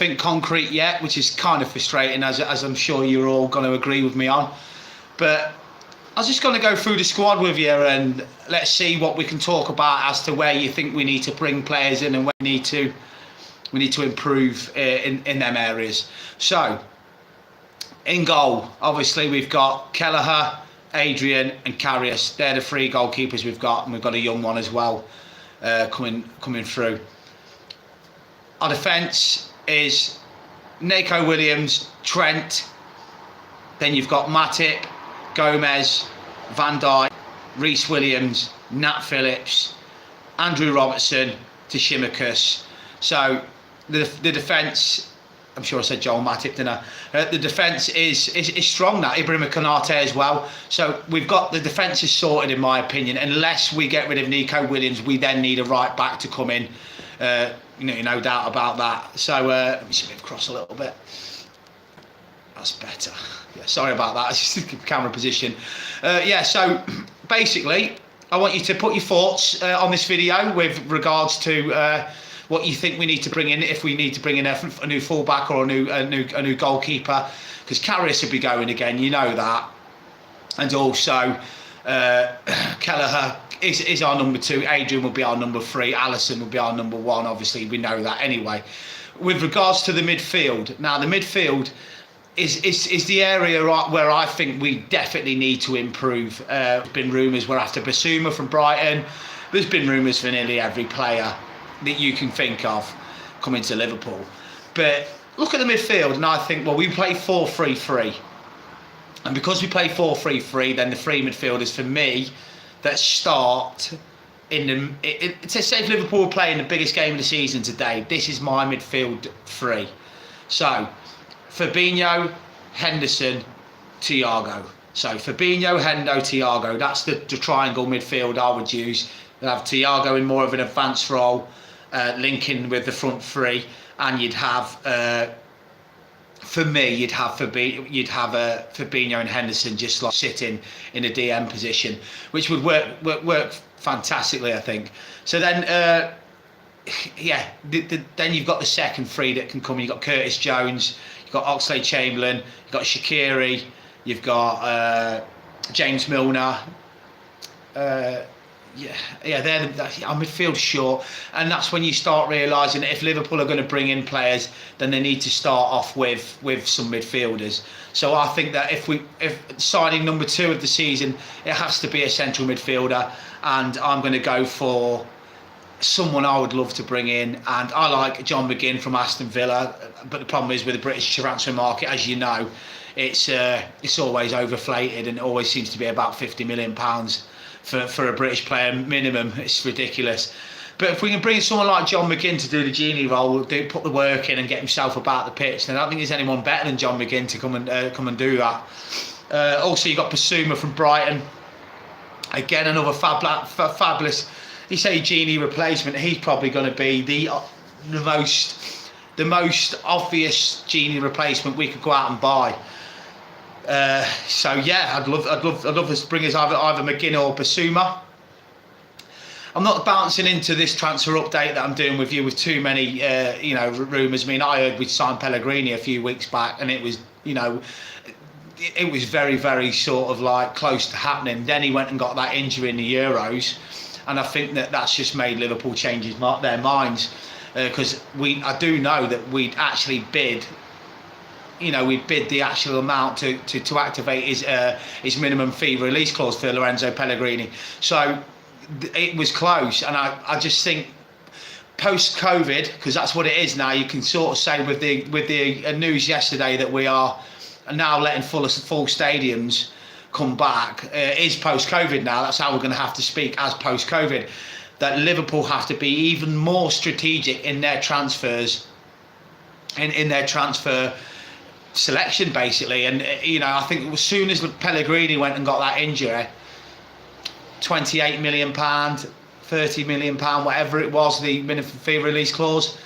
nothing concrete yet, which is kind of frustrating, as I'm sure you're all going to agree with me on. But I was just going to go through the squad with you, and let's see what we can talk about as to where you think we need to bring players in and where we need to improve in them areas. So, in goal, obviously we've got Kelleher, Adrian and Karius. They're the 3 goalkeepers we've got, and we've got a young one as well coming through. Our defence is Nico Williams, Trent, then you've got Matip, Gomez, Van Dijk, Reece Williams, Nat Phillips, Andrew Robertson, Tshimikas. So the defence, I'm sure I said Joel Matip, didn't I? The defence is strong now. Ibrahima Konate as well. So we've got the defence is sorted, in my opinion. Unless we get rid of Nico Williams, we then need a right back to come in. No doubt about that. So let me move across a little bit. That's better. Yeah, sorry about that. It's just the camera position. So basically, I want you to put your thoughts on this video with regards to what you think we need to bring in, if we need to bring in a new fullback or a new goalkeeper, because Karius will be going again, you know that, and also Kelleher is our number 2, Adrian will be our number 3, Alisson will be our number 1. Obviously, we know that anyway. With regards to the midfield, now the midfield is the area where I think we definitely need to improve. There's been rumours we're after Basuma from Brighton. There's been rumours for nearly every player that you can think of coming to Liverpool. But look at the midfield, and I think, well, we play 4-3-3. And because we play 4-3-3, then the 3 midfielders for me that start in the... say if Liverpool were playing the biggest game of the season today, this is my midfield 3. So, Fabinho, Henderson, Thiago. So Fabinho, Hendo, Thiago. That's the triangle midfield I would use. You'd have Thiago in more of an advanced role, linking with the front 3, and you'd have, for me, you'd have Fabinho and Henderson just like sitting in a DM position, which would work fantastically, I think. So then, then you've got the second 3 that can come. You've got Curtis Jones. You've got Oxlade-Chamberlain, you've got Shaqiri, you've got James Milner. They're our midfield short, and that's when you start realising that if Liverpool are going to bring in players, then they need to start off with some midfielders. So I think that if signing number 2 of the season, it has to be a central midfielder, and I'm going to go for someone I would love to bring in, and I like John McGinn from Aston Villa, but the problem is with the British transfer market, as you know, it's always overflated, and it always seems to be about £50 million for a British player minimum. It's ridiculous. But if we can bring someone like John McGinn to do the genie role, put the work in and get himself about the pitch, then I don't think there's anyone better than John McGinn to come and do that. Also, you've got Basuma from Brighton. Again, another fabulous. You say genie replacement, he's probably going to be the most obvious genie replacement we could go out and buy. I'd love to bring us either McGinn or Basuma. I'm not bouncing into this transfer update that I'm doing with you with too many rumours. I mean, I heard we'd signed Pellegrini a few weeks back, and it was very, very sort of like close to happening. Then he went and got that injury in the Euros. And I think that's just made Liverpool change their minds, because I do know that we'd actually bid, we'd bid the actual amount to activate his minimum fee release clause for Lorenzo Pellegrini. So it was close, and I just think post-COVID, because that's what it is now, you can sort of say with the news yesterday that we are now letting full stadiums come back, is post-COVID now. That's how we're going to have to speak as post-COVID, that Liverpool have to be even more strategic in their transfers, in their transfer selection, basically. And I think as soon as Pellegrini went and got that injury, £28 million, £30 million, whatever it was, the minimum fee release clause,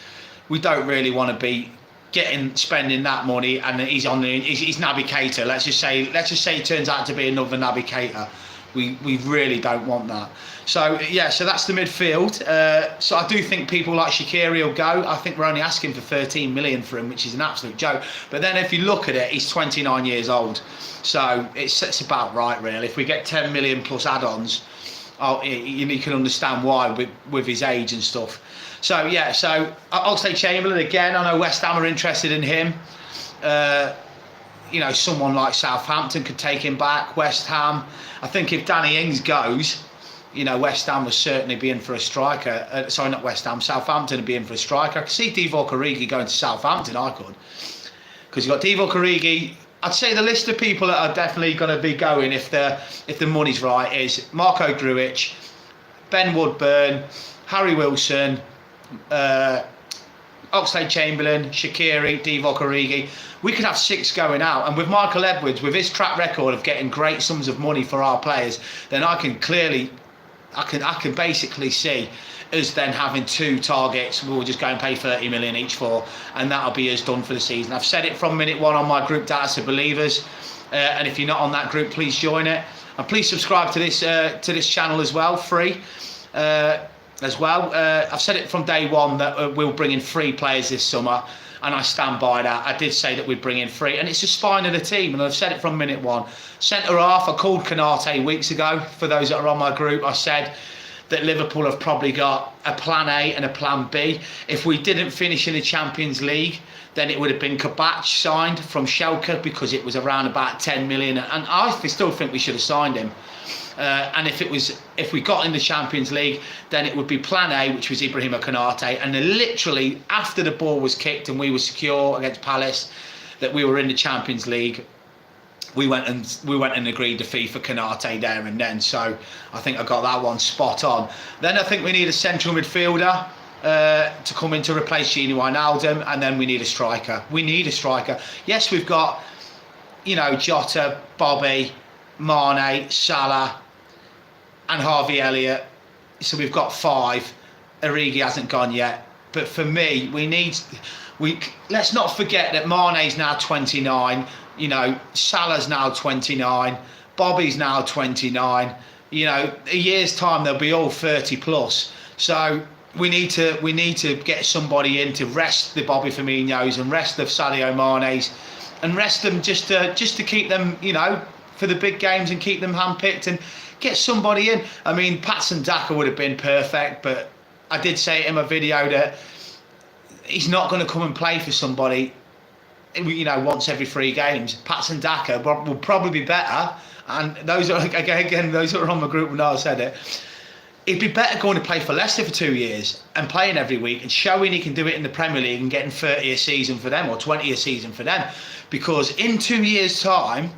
we don't really want to be spending that money, and he's Naby Keita. Let's just say it turns out to be another Naby Keita. We really don't want that. So yeah, so that's the midfield. So I do think people like Shaqiri will go. I think we're only asking for 13 million for him, which is an absolute joke. But then if you look at it, he's 29 years old, so it's about right really. If we get 10 million plus add-ons, you can understand why with his age and stuff. So yeah, so Oxlade-Chamberlain again. I know West Ham are interested in him. You know, someone like Southampton could take him back. West Ham. I think if Danny Ings goes, you know, West Ham will certainly be in for a striker. Sorry, not West Ham. Southampton would be in for a striker. I could see Divock Origi going to Southampton. I could, because you've got Divock Origi. I'd say the list of people that are definitely going to be going if the money's right is Marco Grujic, Ben Woodburn, Harry Wilson, Oxlade-Chamberlain, Shaqiri, Divock Origi. We could have 6 going out, and with Michael Edwards, with his track record of getting great sums of money for our players, then I can basically see us then having 2 targets we'll just go and pay 30 million each for, and that'll be us done for the season. I've said it from minute 1 on my group Data to Believers, and if you're not on that group, please join it, and please subscribe to this channel as well, free. As well, I've said it from day 1 that we'll bring in 3 players this summer, and I stand by that. I did say that we'd bring in 3, and it's the spine of the team, and I've said it from minute 1. Centre half, I called Konate weeks ago. For those that are on my group, I said that Liverpool have probably got a plan A and a plan B. If we didn't finish in the Champions League, then it would have been Kabach signed from Schalke, because it was around about 10 million, and I still think we should have signed him. And if we got in the Champions League, then it would be Plan A, which was Ibrahima Konate. And then literally after the ball was kicked and we were secure against Palace, that we were in the Champions League, we went and agreed the fee for Konate there and then. So I think I got that one spot on. Then I think we need a central midfielder to come in to replace Gini Wijnaldum, and then we need a striker. We need a striker. Yes, we've got, you know, Jota, Bobby, Mane, Salah, and Harvey Elliott. So we've got 5. Origi hasn't gone yet. But for me, let's not forget that Mane's now 29. You know, Salah's now 29. Bobby's now 29. You know, a year's time they'll be all 30 plus. So we need to get somebody in to rest the Bobby Firminos and rest the Sadio Mane's and rest them just to keep them, you know, for the big games, and keep them handpicked and get somebody in. I mean, Patson Daka would have been perfect, but I did say in my video that he's not going to come and play for somebody, you know, once every 3 games. Patson Daka will probably be better, and those are those that are on my group will know I said it. He'd be better going to play for Leicester for 2 years and playing every week and showing he can do it in the Premier League and getting 30 a season for them or 20 a season for them, because in 2 years' time,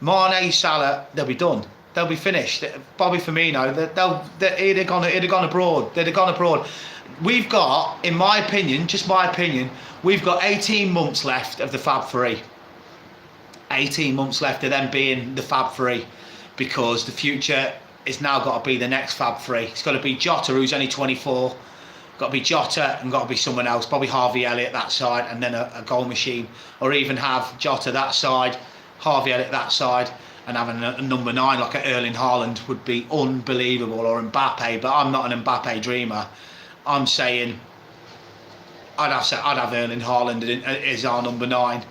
Mane, Salah, they'll be done. They'll be finished. Bobby Firmino, he'd have gone abroad. They'd have gone abroad. We've got, in my opinion, just my opinion, we've got 18 months left of the Fab 3. 18 months left of them being the Fab 3, because the future is now got to be the next Fab 3. It's got to be Jota, who's only 24. Got to be Jota and got to be someone else. Probably Harvey Elliott that side, and then a goal machine, or even have Jota that side, Harvey Elliott that side, and having a number 9 like a Erling Haaland would be unbelievable, or Mbappe. But I'm not an Mbappe dreamer. I'm saying I'd have Erling Haaland as our number 9.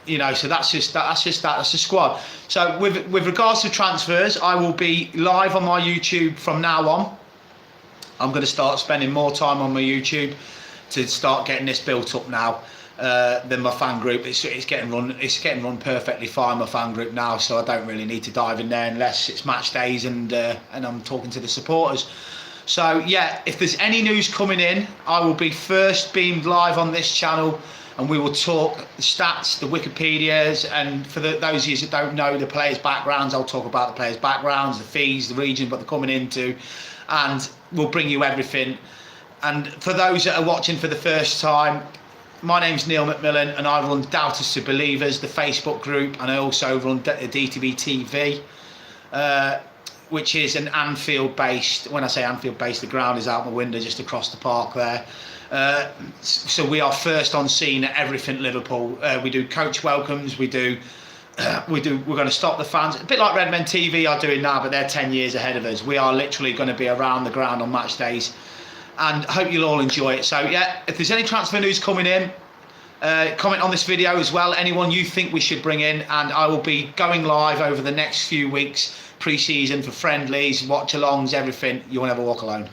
You know, so that's the squad. So with regards to transfers, I will be live on my YouTube from now on. I'm going to start spending more time on my YouTube to start getting this built up now. Than my fan group. It's getting run perfectly fine, my fan group now, so I don't really need to dive in there unless it's match days and I'm talking to the supporters. So yeah, if there's any news coming in, I will be first beamed live on this channel, and we will talk the stats, the Wikipedias, and for those of you that don't know the players' backgrounds, I'll talk about the players' backgrounds, the fees, the region, what they're coming into, and we'll bring you everything. And for those that are watching for the first time, my name's Neil McMillan, and I run Doubters to Believers, the Facebook group, and I also run DTV TV, which is an Anfield-based. When I say Anfield-based, the ground is out my window just across the park there. So we are first on scene at everything Liverpool. We do coach welcomes, we do we're going to stop the fans, a bit like Redmen TV are doing now, but they're 10 years ahead of us. We are literally going to be around the ground on match days, and hope you'll all enjoy it. So yeah, if there's any transfer news coming in, comment on this video as well, anyone you think we should bring in, and I will be going live over the next few weeks, pre-season, for friendlies, watch-alongs, everything. You won't ever walk alone.